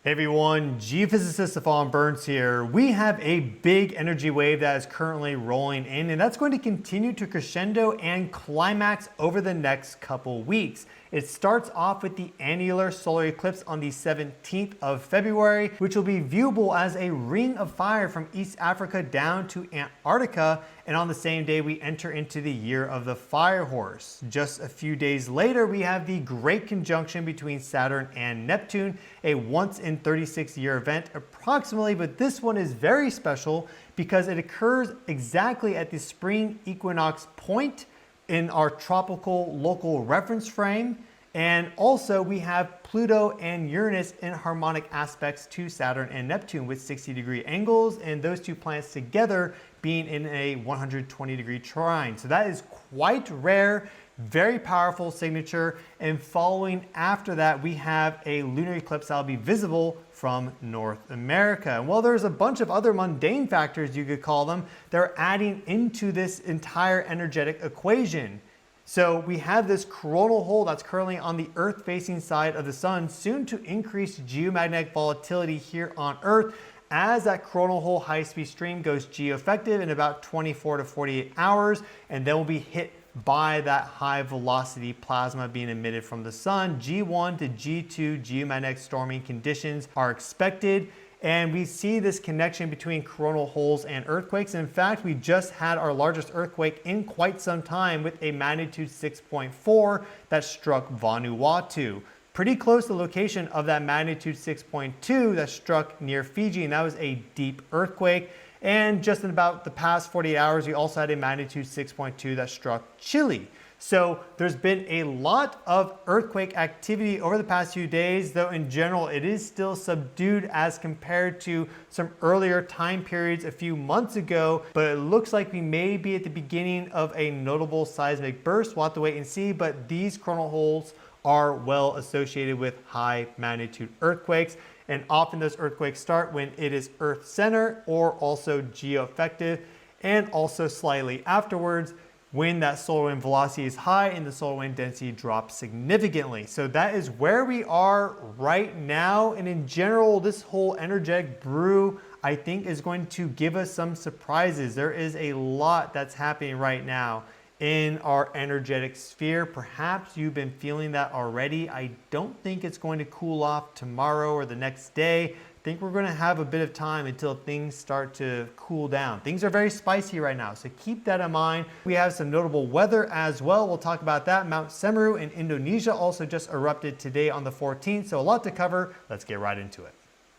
Hey everyone, Geophysicist Stefan Burns here. We have a big energy wave that is currently rolling in, and that's going to continue to crescendo and climax over the next couple weeks. It starts off with the annular solar eclipse on the 17th of February, which will be viewable as a ring of fire from East Africa down to Antarctica. And on the same day, we enter into the year of the fire horse. Just a few days later, we have the Great Conjunction between Saturn and Neptune, a once in 36-year event approximately, but this one is very special because it occurs exactly at the spring equinox point in our tropical local reference frame. And also we have Pluto and Uranus in harmonic aspects to Saturn and Neptune with 60-degree angles, and those two planets together being in a 120-degree trine. So that is quite rare, very powerful signature. And following after that, we have a lunar eclipse that will be visible from North America. And while there's a bunch of other mundane factors, you could call them, they're adding into this entire energetic equation. So we have this coronal hole that's currently on the Earth-facing side of the sun, soon to increase geomagnetic volatility here on Earth as that coronal hole high-speed stream goes geoeffective in about 24 to 48 hours, and then will be hit by that high velocity plasma being emitted from the sun. G1 to G2 geomagnetic storming conditions are expected, and we see this connection between coronal holes and earthquakes. In fact, we just had our largest earthquake in quite some time with a magnitude 6.4 that struck Vanuatu. Pretty close to the location of that magnitude 6.2 that struck near Fiji, and that was a deep earthquake. And just in about the past 48 hours, we also had a magnitude 6.2 that struck Chile. So there's been a lot of earthquake activity over the past few days, though in general it is still subdued as compared to some earlier time periods a few months ago. But it looks like we may be at the beginning of a notable seismic burst. We'll have to wait and see, but these coronal holes are well associated with high magnitude earthquakes. And often those earthquakes start when it is Earth center or also geoeffective, and also slightly afterwards when that solar wind velocity is high and the solar wind density drops significantly. So that is where we are right now. And in general, this whole energetic brew, I think, is going to give us some surprises. There is a lot that's happening right now in our energetic sphere. Perhaps you've been feeling that already. I don't think it's going to cool off tomorrow or the next day. I think we're going to have a bit of time until things start to cool down. Things are very spicy right now, so keep that in mind. We have some notable weather as well. We'll talk about that. Mount Semeru in Indonesia also just erupted today on the 14th, so a lot to cover. Let's get right into it.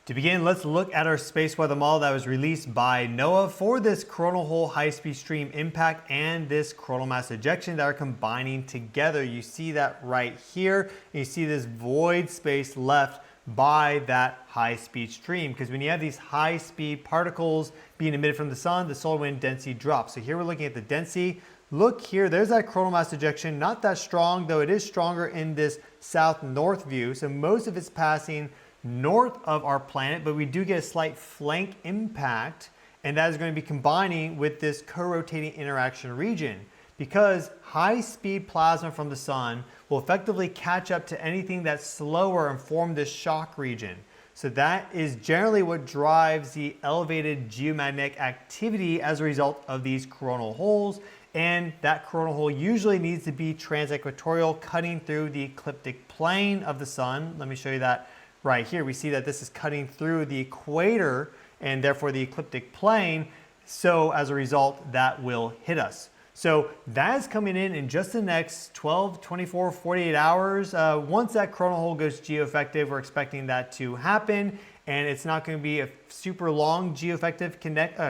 To begin, let's look at our space weather model that was released by NOAA for this coronal hole high-speed stream impact and this coronal mass ejection that are combining together. You see that right here. And you see this void space left by that high-speed stream, because when you have these high-speed particles being emitted from the sun, the solar wind density drops. So here we're looking at the density. Look here, there's that coronal mass ejection, not that strong, though it is stronger in this south-north view. So most of it's passing north of our planet, but we do get a slight flank impact, and that is going to be combining with this co-rotating interaction region, because high-speed plasma from the sun will effectively catch up to anything that's slower and form this shock region. So that is generally what drives the elevated geomagnetic activity as a result of these coronal holes. And that coronal hole usually needs to be transequatorial, cutting through the ecliptic plane of the sun. Let me show you that right here. We see that this is cutting through the equator and therefore the ecliptic plane. So as a result, that will hit us. So that is coming in just the next 12, 24, 48 hours. Once that coronal hole goes geoeffective, we're expecting that to happen. And it's not going to be a super long geoeffective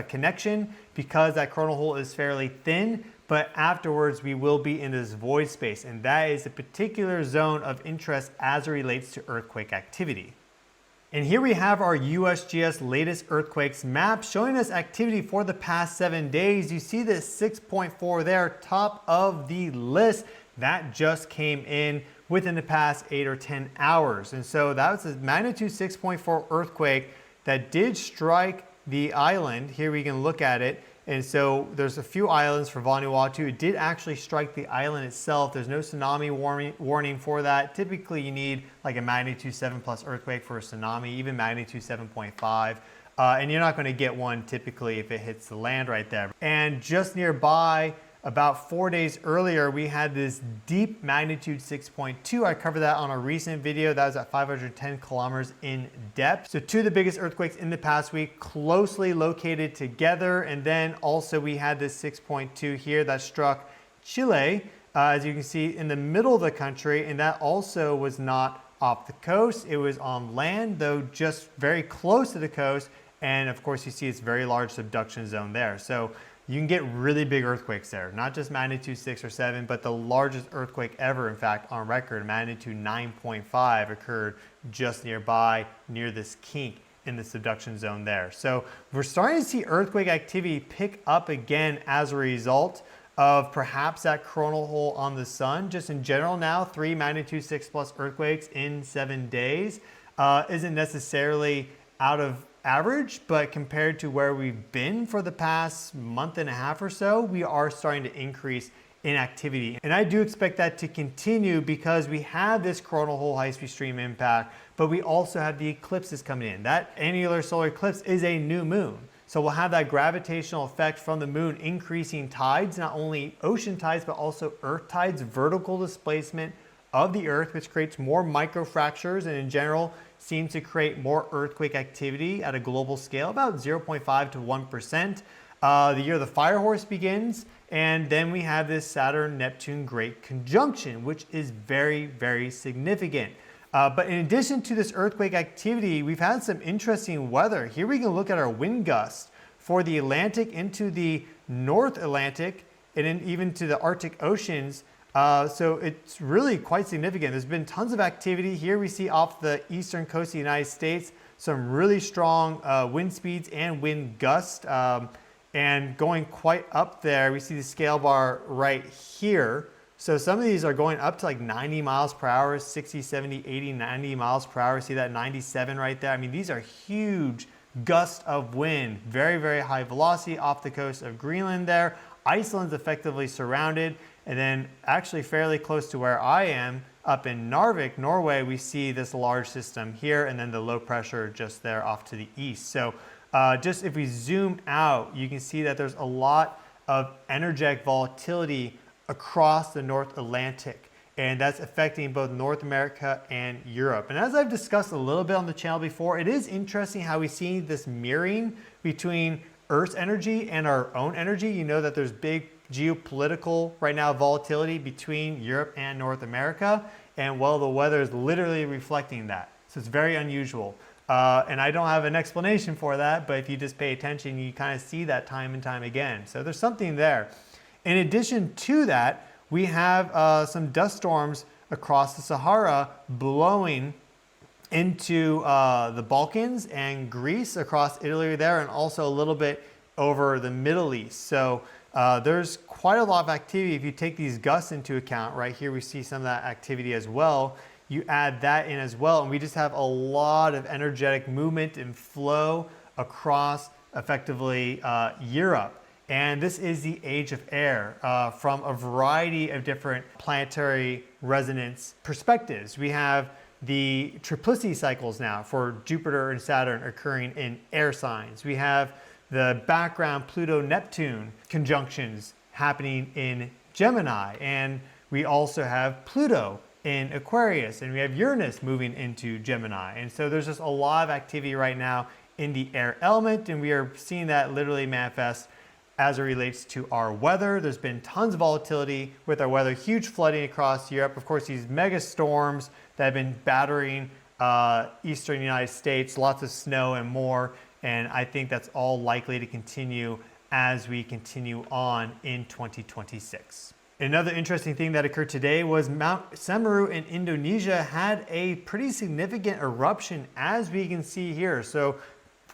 connection because that coronal hole is fairly thin. But afterwards, we will be in this void space. And that is a particular zone of interest as it relates to earthquake activity. And here we have our USGS latest earthquakes map showing us activity for the past 7 days. You see this 6.4 there, top of the list. That just came in within the past 8 or 10 hours. And so that was a magnitude 6.4 earthquake that did strike the island. Here we can look at it. And so there's a few islands for Vanuatu. It did actually strike the island itself. There's no tsunami warning for that. Typically you need like a magnitude 7 plus earthquake for a tsunami, even magnitude 7.5. And you're not going to get one typically if it hits the land right there. And just nearby, about 4 days earlier, we had this deep magnitude 6.2. I covered that on a recent video. That was at 510 kilometers in depth. So two of the biggest earthquakes in the past week, closely located together. And then also we had this 6.2 here that struck Chile, as you can see, in the middle of the country. And that also was not off the coast. It was on land, though just very close to the coast. And of course, you see it's very large subduction zone there. So you can get really big earthquakes there, not just magnitude 6 or 7, but the largest earthquake ever, in fact, on record, magnitude 9.5, occurred just nearby, near this kink in the subduction zone there. So we're starting to see earthquake activity pick up again as a result of perhaps that coronal hole on the sun. Just in general now, 3 magnitude 6 plus earthquakes in 7 days isn't necessarily out of average, but compared to where we've been for the past month and a half or so, we are starting to increase in activity. And I do expect that to continue because we have this coronal hole high-speed stream impact, but we also have the eclipses coming in. That annular solar eclipse is a new moon. So we'll have that gravitational effect from the moon increasing tides, not only ocean tides, but also earth tides, vertical displacement of the earth, which creates more microfractures and in general seems to create more earthquake activity at a global scale, about 0.5 to 1%. The year the fire horse begins, and then we have this Saturn-Neptune Great Conjunction, which is very, very significant. But in addition to this earthquake activity, we've had some interesting weather. Here we can look at our wind gusts for the Atlantic into the North Atlantic and then even to the Arctic Oceans. So it's really quite significant. There's been tons of activity. Here we see off the eastern coast of the United States, some really strong wind speeds and wind gusts. And going quite up there, we see the scale bar right here. So some of these are going up to like 90 miles per hour, 60, 70, 80, 90 miles per hour. See that 97 right there? I mean, these are huge gusts of wind, very, very high velocity off the coast of Greenland there. Iceland's effectively surrounded. And then actually fairly close to where I am, up in Narvik, Norway, we see this large system here and then the low pressure just there off to the east. So just if we zoom out, you can see that there's a lot of energetic volatility across the North Atlantic. And that's affecting both North America and Europe. And as I've discussed a little bit on the channel before, it is interesting how we see this mirroring between Earth's energy and our own energy. You know that there's big geopolitical right now volatility between Europe and North America, and well, the weather is literally reflecting that. So it's very unusual. And I don't have an explanation for that, but if you just pay attention, you kind of see that time and time again. So there's something there. In addition to that, we have some dust storms across the Sahara blowing into the Balkans and Greece, across Italy there, and also a little bit over the Middle East. So there's quite a lot of activity if you take these gusts into account. Right here we see some of that activity as well. You add that in as well, and we just have a lot of energetic movement and flow across effectively Europe. And this is the age of air from a variety of different planetary resonance perspectives. We have the triplicity cycles now for Jupiter and Saturn occurring in air signs. We have the background Pluto-Neptune conjunctions happening in Gemini. And we also have Pluto in Aquarius, and we have Uranus moving into Gemini. And so there's just a lot of activity right now in the air element, and we are seeing that literally manifest as it relates to our weather. There's been tons of volatility with our weather, huge flooding across Europe. Of course, these mega storms that have been battering eastern United States, lots of snow and more. And I think that's all likely to continue as we continue on in 2026. Another interesting thing that occurred today was Mount Semeru in Indonesia had a pretty significant eruption, as we can see here. So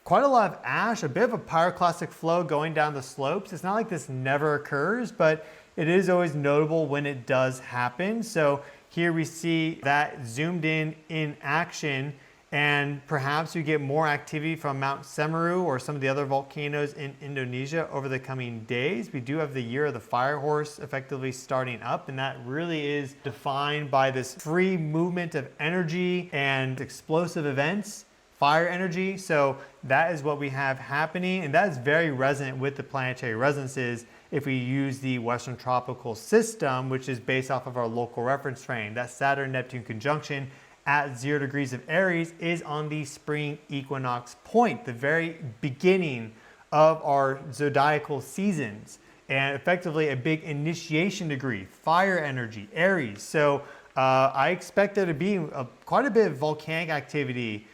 quite a lot of ash, a bit of a pyroclastic flow going down the slopes. It's not like this never occurs, but it is always notable when it does happen. So here we see that zoomed in action. And perhaps we get more activity from Mount Semeru or some of the other volcanoes in Indonesia over the coming days. We do have the year of the fire horse effectively starting up, and that really is defined by this free movement of energy and explosive events, fire energy. So that is what we have happening, and that is very resonant with the planetary resonances if we use the Western Tropical System, which is based off of our local reference frame. That Saturn-Neptune conjunction at 0 degrees of Aries is on the spring equinox point, the very beginning of our zodiacal seasons, and effectively a big initiation degree, fire energy, Aries. So I expect there to be quite a bit of volcanic activity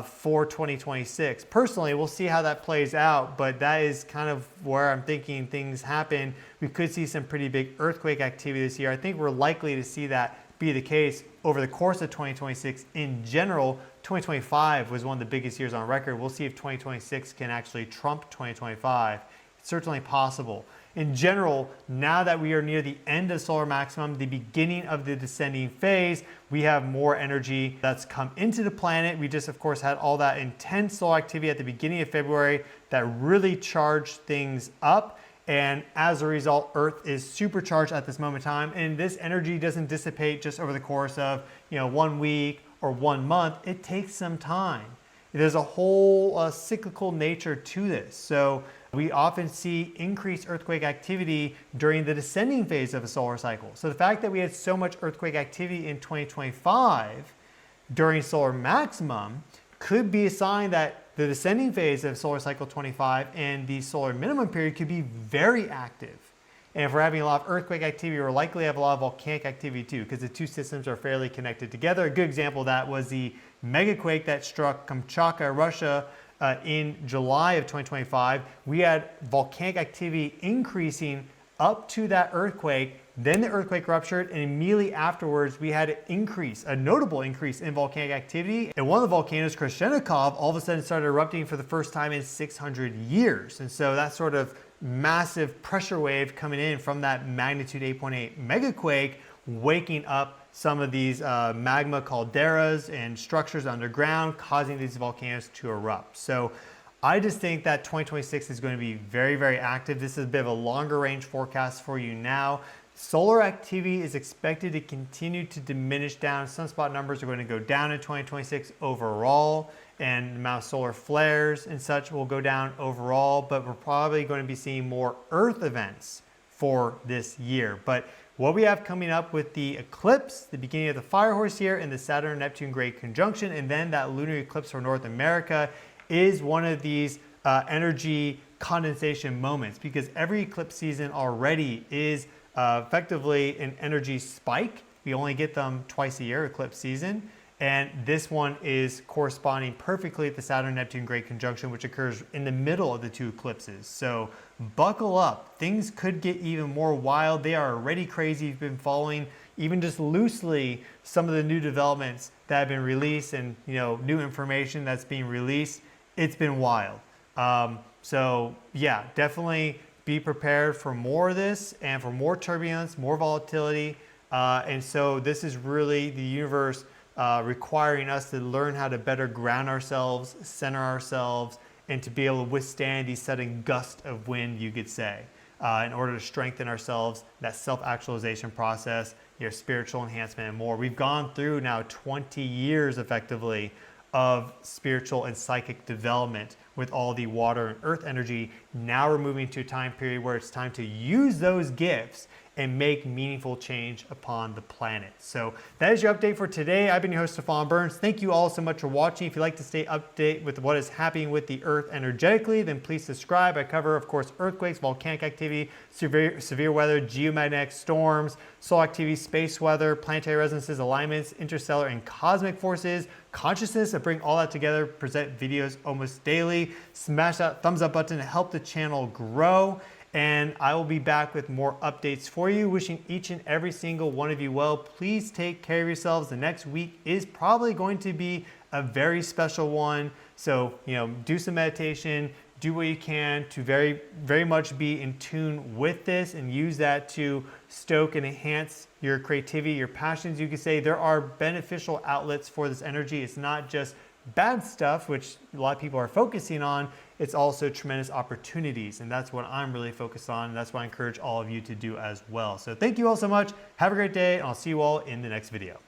for 2026. Personally, we'll see how that plays out, but that is kind of where I'm thinking things happen. We could see some pretty big earthquake activity this year. I think we're likely to see that be the case over the course of 2026. In general, 2025 was one of the biggest years on record. We'll see if 2026 can actually trump 2025. It's certainly possible. In general, now that we are near the end of solar maximum, the beginning of the descending phase, we have more energy that's come into the planet. We just, of course, had all that intense solar activity at the beginning of February that really charged things up. And as a result, Earth is supercharged at this moment in time. And this energy doesn't dissipate just over the course of 1 week or 1 month. It takes some time. There's a whole cyclical nature to this. So we often see increased earthquake activity during the descending phase of a solar cycle. So the fact that we had so much earthquake activity in 2025 during solar maximum could be a sign that the descending phase of solar cycle 25 and the solar minimum period could be very active. And if we're having a lot of earthquake activity, we're likely to have a lot of volcanic activity too, because the two systems are fairly connected together. A good example of that was the megaquake that struck Kamchatka, Russia, in July of 2025. We had volcanic activity increasing up to that earthquake. Then the earthquake ruptured, and immediately afterwards, we had a notable increase in volcanic activity. And one of the volcanoes, Krashenikov, all of a sudden started erupting for the first time in 600 years. And so that sort of massive pressure wave coming in from that magnitude 8.8 megaquake, waking up some of these magma calderas and structures underground, causing these volcanoes to erupt. So I just think that 2026 is going to be very, very active. This is a bit of a longer range forecast for you now. Solar activity is expected to continue to diminish down. Sunspot numbers are going to go down in 2026 overall, and the amount of solar flares and such will go down overall, but we're probably going to be seeing more Earth events for this year. But what we have coming up with the eclipse, the beginning of the fire horse year, and the Saturn-Neptune Great Conjunction, and then that lunar eclipse for North America is one of these energy condensation moments, because every eclipse season already is effectively an energy spike. We only get them twice a year, eclipse season. And this one is corresponding perfectly at the Saturn-Neptune Great Conjunction, which occurs in the middle of the two eclipses. So buckle up. Things could get even more wild. They are already crazy. You've been following even just loosely some of the new developments that have been released and new information that's being released. It's been wild. So yeah, definitely be prepared for more of this and for more turbulence, more volatility. And so this is really the universe requiring us to learn how to better ground ourselves, center ourselves, and to be able to withstand these sudden gusts of wind, you could say, in order to strengthen ourselves, that self-actualization process, spiritual enhancement and more. We've gone through now 20 years effectively of spiritual and psychic development with all the water and earth energy. Now we're moving to a time period where it's time to use those gifts and make meaningful change upon the planet. So that is your update for today. I've been your host, Stefan Burns. Thank you all so much for watching. If you'd like to stay updated with what is happening with the Earth energetically, then please subscribe. I cover, of course, earthquakes, volcanic activity, severe weather, geomagnetic storms, solar activity, space weather, planetary resonances, alignments, interstellar and cosmic forces, consciousness. I bring all that together, present videos almost daily. Smash that thumbs up button to help the channel grow. And I will be back with more updates for you. Wishing each and every single one of you well. Please take care of yourselves. The next week is probably going to be a very special one. So, do some meditation, do what you can to very, very much be in tune with this and use that to stoke and enhance your creativity, your passions. You could say there are beneficial outlets for this energy. It's not just bad stuff, which a lot of people are focusing on, it's also tremendous opportunities. And that's what I'm really focused on. And that's what I encourage all of you to do as well. So thank you all so much. Have a great day, and I'll see you all in the next video.